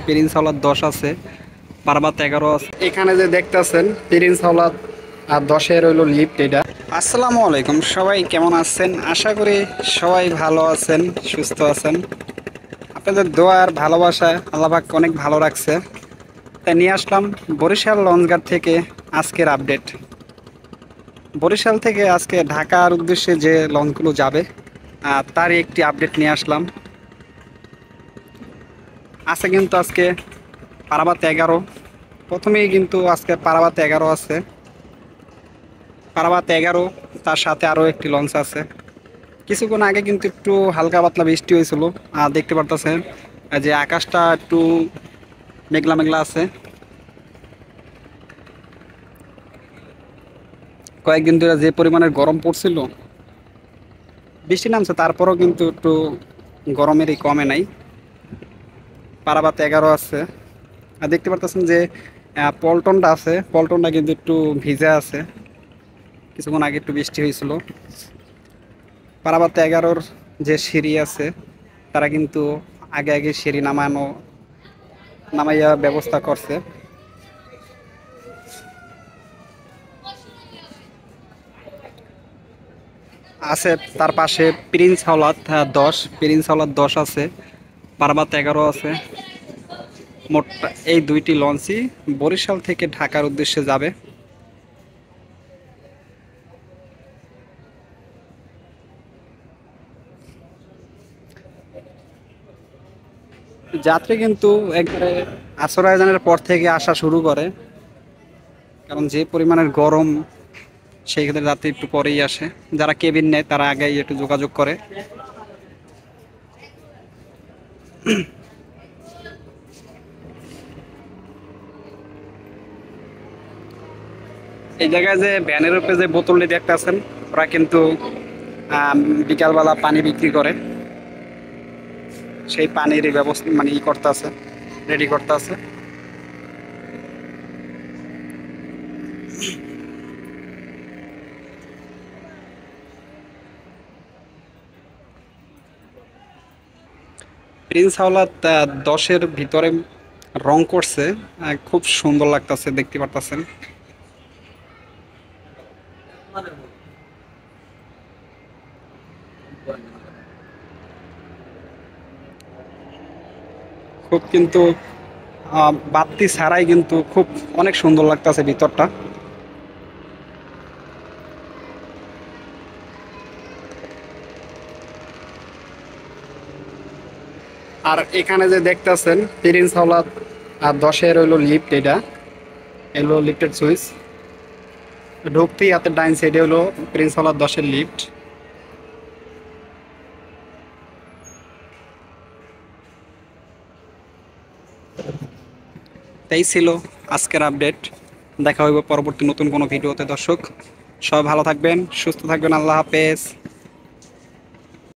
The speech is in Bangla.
প্রিন্স হাওলাত 10 আছে, পারাবাত 11 আছে। এখানে যে দেখতেছেন প্রিন্স হাওলাত আর 10-এর হইলো লিফট এটা। আসসালামু আলাইকুম, সবাই কেমন আছেন? আশা করি সবাই ভালো আছেন, সুস্থ আছেন। আপনাদের দোয়া আর ভালোবাসায় আল্লাহ পাক অনেক ভালো রাখছে। তাই নিয়ে আসলাম বরিশাল লঞ্চঘাট থেকে আজকের আপডেট। বরিশাল থেকে আজকে ঢাকার উদ্দেশ্যে যে লঞ্চগুলো যাবে তারই একটি আপডেট নিয়ে আসলাম। আছে কিন্তু আজকে পারাবাত 11, প্রথমেই কিন্তু আজকে পারাবাত 11 আছে। পারাবাত 11, তার সাথে আরও একটি লঞ্চ আছে। কিছুক্ষণ আগে কিন্তু একটু হালকা পাতলা বৃষ্টি হয়েছিল, আর দেখতে পারতেছেন যে আকাশটা একটু মেঘলা মেঘলা আছে। কয়েকদিন ধরে যে পরিমাণের গরম পড়ছিল, বৃষ্টি নামছে, তারপরও কিন্তু একটু গরমেরই কমে নাই। পারাবাত 11 আছে। আর দেখতে পারতেছেন যে পল্টনটা আছে, পল্টনটা কিন্তু একটু ভিজে আছে, কিছুক্ষণ আগে একটু বৃষ্টি হয়েছিল। পারাবাত 11-র যে সিঁড়ি আছে, তারা কিন্তু আগে আগে সিঁড়ি নামাইয়া ব্যবস্থা করছে। আছে তার পাশে প্রিন্স হাওলাত 10, প্রিন্স হাওলাত 10 আছে, পারাবাত 11 আছে। মোট এই দুইটি লঞ্চই বরিশাল থেকে ঢাকার উদ্দেশ্যে যাবে। যাত্রী কিন্তু একবারে আসর আয়োজনের পর থেকে আসা শুরু করে, কারণ যে পরিমাণের গরম, সেই ক্ষেত্রে যাত্রী একটু পরেই আসে। যারা কেবিন নেয় তারা আগেই একটু যোগাযোগ করে। এই জায়গায় যে ভ্যানের উপরে যে বোতলটি দেখতে আছেন, ওরা কিন্তু বিকালবেলা পানি বিক্রি করে। সেই পানির ব্যবস্থা মানে করতে আছে, রেডি করতে আছে। প্রিন্স হাওলাত 10-এর ভিতরে রং করছে, খুব সুন্দর লাগতেছে, দেখতে পারতেছেন। খুব কিন্তু বাতি ছাড়াই কিন্তু খুব অনেক সুন্দর লাগতেছে ভিতরটা। আর এখানে যে দেখতেছেন প্রিন্স হাওলাত আর 10-এর হইলো লিফট, এটা এলো লিফটের সুইচ। ঢুকতেই হাতের ডাইন সাইডে হলো প্রিন্স হাওলাত 10-এর লিফট। এই ছিল আজকের আপডেট। দেখা হইব পরবর্তী নতুন কোনো ভিডিওতে। দর্শক সবাই ভালো থাকবেন, সুস্থ থাকবেন, আল্লাহ হাফেজ।